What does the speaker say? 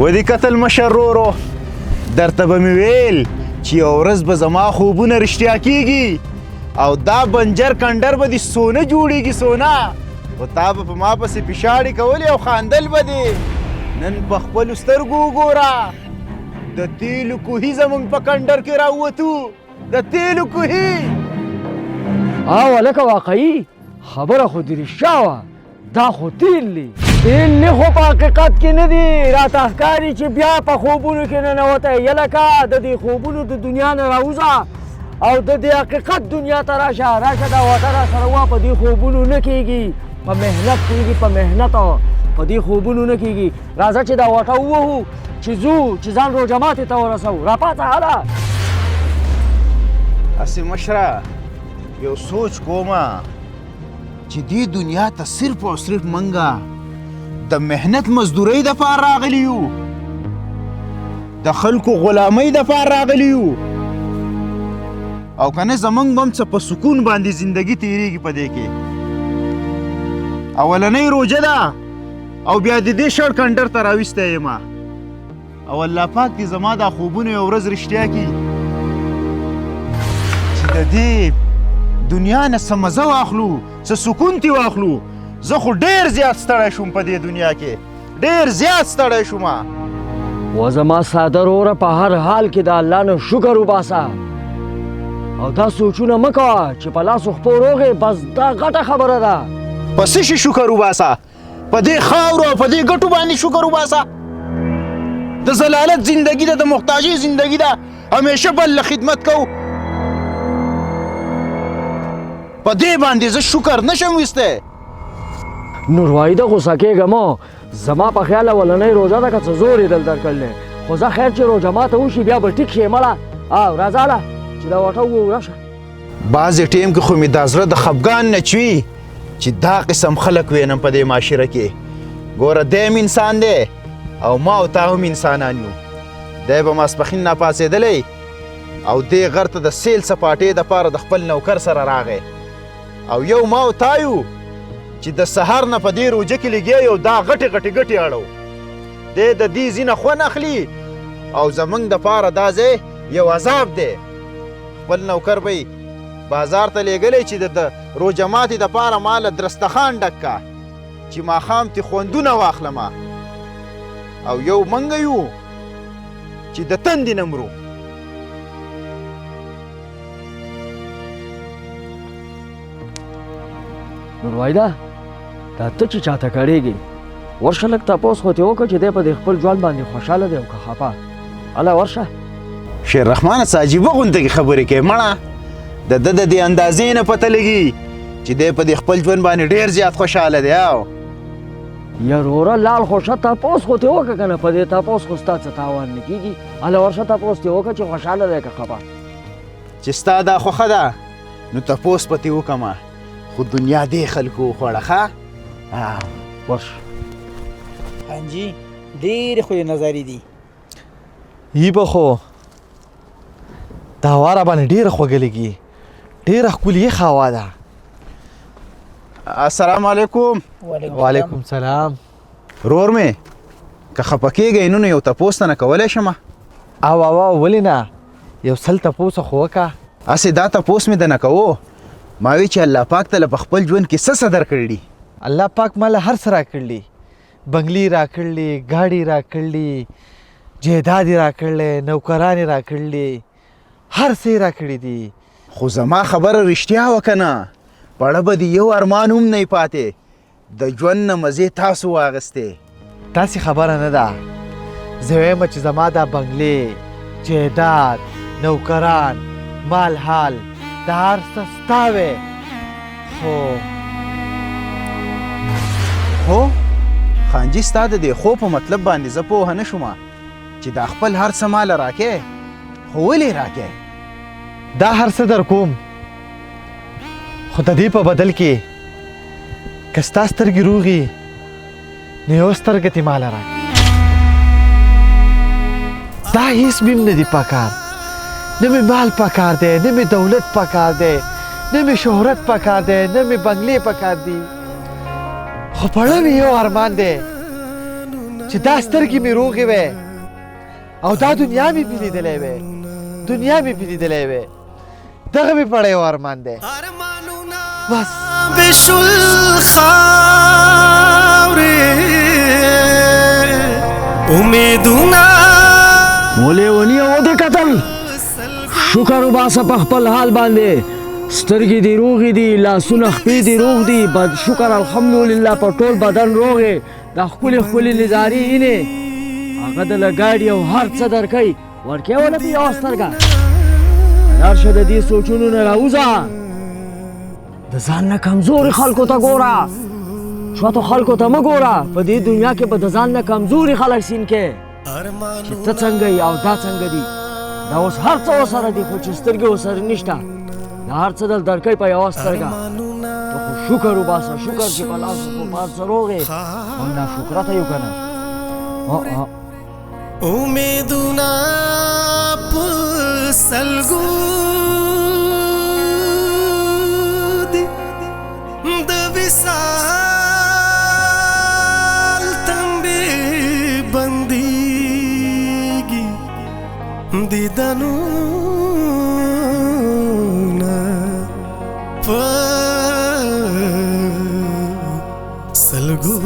ودې کتل مشر ورورو درته به مې ویل چې یوه ورځ به زما خوبونه رښتیا کېږي او دا بنجر کنډر به دې سونه جوړېږي سونه خو تا به په ما پسې پیشاړې کولې او خاندل به دې نن په خپلو سترګو وګوره د تیلو کوهي زموږ په کنډر کې راووتو د تیلو کوهي او لکه واقعي خبره خو دې رښتیا وه دا خو تیل دی تیل نه خو په حقیقت کې نه دي راته ښکاري چې بیا په خوبونو کې ننوتی یلکه د دې خوبونو د دنیا نه راوځه او د دې حقیقت دنیا ته راشه دا واټه را سره وه په دې خوبونو نه کېږي په محنت کېږي په محنت په دې خوبونو نه کېږي راځه چې دا واټه ووهو چې ځو چې ځان روژه ماتې ته ورسوو راپاڅه هله هسې مشره یو سوچ کومه چې دې دنیا ته صرف او صرف منګه د محنت مزدورۍ دپاره راغلي یو د خلکو غلامۍ دپاره راغلي یو او که نه زموږ به هم څه په سکون باندې زندګي تېرېږي په دې کې اولنۍ روژه ده او بیا د دې شړ کنډر ته راویستی یم او الله پاک دې زما دا خوبونه یو ورځ رښتیا کړي چې د دې دنیا نه څه مزه واخلو څه سکون ترې واخلو زه خو ډېر زیات ستړی شوم په دې دنیا کې ډېر زیات ستړی شوم و زما ساده وروره په هر حال کې د الله نه شکر وباسه او دا سوچونه مه کوه چې په لاسو خپو روغې بس دا غټه خبره ده په څه شي شکر وباسه په دې خاورو او په دې ګټو باندې شکر وباسه د ضلالت زندگی ده د محتاجۍ زندگی ده همیشه بل له خدمت کوو په دې باندې زه شکر نشم ویستی نوروايده غوسه کېږه مه زما په خیال اولنۍ روژه ده که څه زور یې دل درکړلی خو زه خیر چې روژه ماته وشي بیا به ټیک شي مړه او راځه هله چې دا واټه ووهو راشه بعضې ټیم کې خو مې دا زړه د خفګان نه چوي چې دا قسم خلک وینم په دې معاشره کې ګوره دی هم انسان دی او ما او تا هم انسانان یو دی به ماسپښین راپاڅېدلی او دې غر ته د سیل سپاټې دپاره د خپل نوکر سره راغی او یو ما او تا یو چې د سهار نه په دې روژه کې لګیا یو دا غټې غټې اړو دی د دې ځینه خوند اخلي او زموږ دپاره دا ځای یو عذاب دی خپل نوکر به بازار ته لیږلی چې د روژه ماتې دپاره ما له درستخان ډک کا چې ماښام تې خوندونه واخلم او یو منګه یو چې د تندې نه مرو نوروايده دا ته چې چاته کړېږې ورشه لږ تپوس خو ترې وکړه چې دی په دې خپل ژوند باندې خوشحاله دی او که خفه هله ورشه شیر رحمانه څه عجیبه غونته کې خبرې کوې مړه د ده د دې اندازې نه پته لګي چې دی په دې خپل ژوند باندې ډېر زیات خوشحاله دی او یا وروره لال خو شه تپوس خو ترې وکړه که نه په دې تپوس خو ستا څه تاوان نه کېږي هله ورشه تپوس ترې وکړه چې خوشحاله دی که خفه چې ستا دا خوښه ده نو تپوس به ترې وکړمه خو دنیا دې خلکو وخوړه ښه ورشه خانجي ډېرې ښکلې نظرې دي یي به خو دا هوا را باندې ډېره خوږه لګي ډېره ښکلې یخه هوا ده السلام علیکم وعلیکم سلام رور مې که خفه کېږئ نو یو تپوس ته نه کولی شم او ولې نه یو سل تپوسه خو وکړه هسې دا تپوس مې د نه کوو ما وی چې الله پاک ته په خپل ژوند کې څه درکړي الله پاک ماله هر څه راکړلي بنګلي راکړلي ګاډي راکړلي جایداد یې راکړلی نوکران یې راکړلي هر څه یې راکړي دي خو زما خبره رښتیا وکه نه پړه به دې یو ارمان هم نه پاتې د ژوند نه مزې تاسو واخیستې داسې خبره نه ده زه وایم چې زما دا بنګلې جایداد نوکران مال حال دا هر څه ستا وی خو خانجي ستا د دې خو په مطلب باندې زه پوهه نه شوم چې دا خپل هر څه ماله راکې خو ولې راکې دا هر څه در کوم خو د دې په بدل کې که ستا سترګې روغي نو یو سترګه دې ماله راکړه دا هیڅ بیم نه دي پکار نه مې مال پکار دی نه مې دولت پکار دی نه مې شهرت پکار دی نه مې بنګلې پکار دي خو پړه مې یو ارمان دی چې دا سترګې مې روغې وې او دا دنیا مې پې لیدلی وې دنیا مې پې لیدلی وې دغه مې پړی و ارمان دی بس بشل خاورې امیدونه ولې ونی او د قتل شکر وباسه په خپل حال باندې سترګې دې روغې دي لاسونه خپې دې روغ دي بد شکر الحمدلله په ټول بدن روغې دا ښکلې ښکلې نظارې اینې هغه دله ګاډي او هر څه درکوي ورکې وله په یوه سترګه لاړ شه د دې سوچونو نه راوځه د ځان نه کمزوري خلکو ته ګوره شوتو خلکو ته مه ګوره په دې دنیا کې به د ځان نه کمزوري خلک سین کې چې ته څنګه یې او دا څنګه دي دا اوس هر څه ورسره دي خو چې سترګې ورسره نشته دا هر څه دل درکوي په یوه سترګه ته خو شکر وباسه شکر چې په لاس په پار څه روغ یې موږ ناشکرته یو که نه امیدونه په سلګو دي د وصال تمبې بندېږي دیدنونه په سلګو